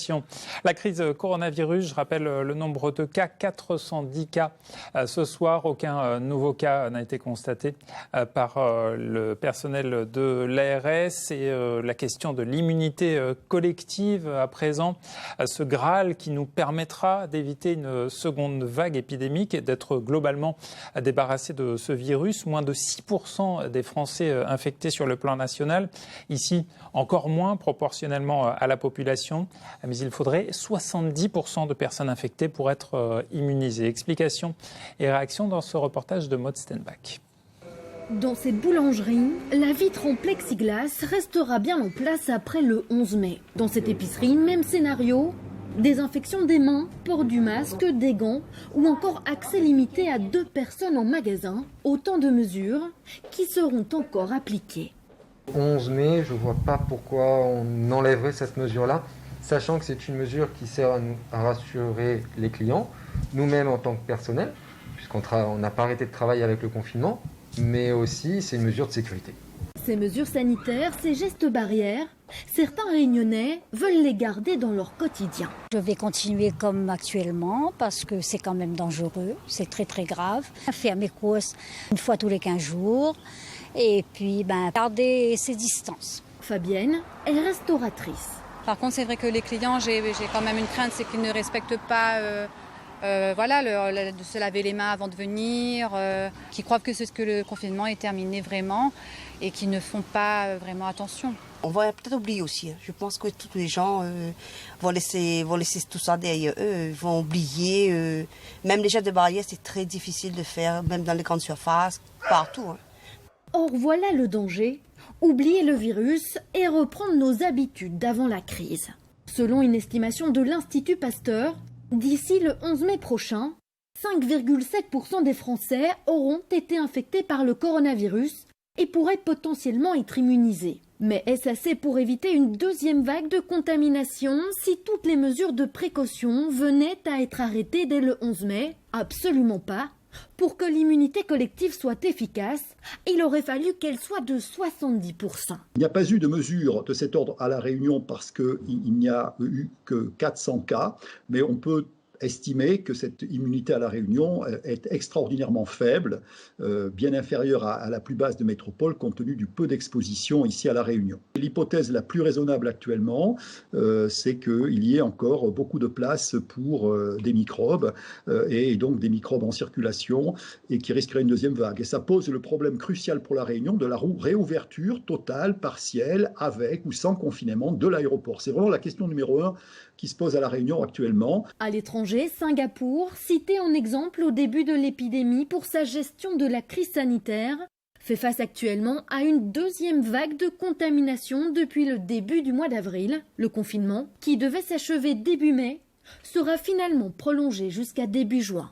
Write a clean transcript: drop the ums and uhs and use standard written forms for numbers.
population. La crise coronavirus, je rappelle le nombre de cas, 410 cas ce soir. Aucun nouveau cas n'a été constaté par le personnel de l'ARS. Et la question de l'immunité collective à présent, ce Graal qui nous permettra d'éviter une seconde vague épidémique et d'être globalement débarrassé de ce virus. Moins de 6% des Français infectés sur le plan national. Ici, encore moins proportionnellement à la population. Mais il faudrait 70% de personnes infectées pour être immunisées. Explications et réactions dans ce reportage de Maud Stenbach. Dans cette boulangerie, la vitre en plexiglas restera bien en place après le 11 mai. Dans cette épicerie, même scénario. Désinfection des mains, port du masque, des gants ou encore accès limité à 2 personnes en magasin. Autant de mesures qui seront encore appliquées. 11 mai, je ne vois pas pourquoi on enlèverait cette mesure-là, sachant que c'est une mesure qui sert à rassurer les clients, nous-mêmes en tant que personnel, puisqu'on n'a pas arrêté de travailler avec le confinement, mais aussi c'est une mesure de sécurité. Ces mesures sanitaires, ces gestes barrières, certains Réunionnais veulent les garder dans leur quotidien. Je vais continuer comme actuellement parce que c'est quand même dangereux, c'est très très grave. Faire mes courses une fois tous les 15 jours et puis garder ses distances. Fabienne est restauratrice. Par contre, c'est vrai que les clients, j'ai quand même une crainte, c'est qu'ils ne respectent pas de se laver les mains avant de venir, qui croient que le confinement est terminé vraiment et qui ne font pas vraiment attention. On va peut-être oublier aussi. Je pense que tous les gens vont laisser tout ça derrière eux, vont oublier. Même les gestes de barrière, c'est très difficile de faire, même dans les grandes surfaces, partout. Or, voilà le danger. Oublier le virus et reprendre nos habitudes d'avant la crise. Selon une estimation de l'Institut Pasteur, d'ici le 11 mai prochain, 5,7% des Français auront été infectés par le coronavirus et pourraient potentiellement être immunisés. Mais est-ce assez pour éviter une deuxième vague de contamination si toutes les mesures de précaution venaient à être arrêtées dès le 11 mai ? Absolument pas. Pour que l'immunité collective soit efficace, il aurait fallu qu'elle soit de 70%. Il n'y a pas eu de mesure de cet ordre à La Réunion parce qu'il n'y a eu que 400 cas, mais on peut estimer que cette immunité à La Réunion est extraordinairement faible, bien inférieure à la plus basse de métropole compte tenu du peu d'exposition ici à La Réunion. L'hypothèse la plus raisonnable actuellement, c'est qu'il y ait encore beaucoup de place pour des microbes et donc des microbes en circulation et qui risqueraient une deuxième vague. Et ça pose le problème crucial pour La Réunion de la réouverture totale, partielle, avec ou sans confinement de l'aéroport. C'est vraiment la question numéro 1 qui se pose à La Réunion actuellement. À l'étranger, Singapour, cité en exemple au début de l'épidémie pour sa gestion de la crise sanitaire, fait face actuellement à une deuxième vague de contamination depuis le début du mois d'avril. Le confinement, qui devait s'achever début mai, sera finalement prolongé jusqu'à début juin.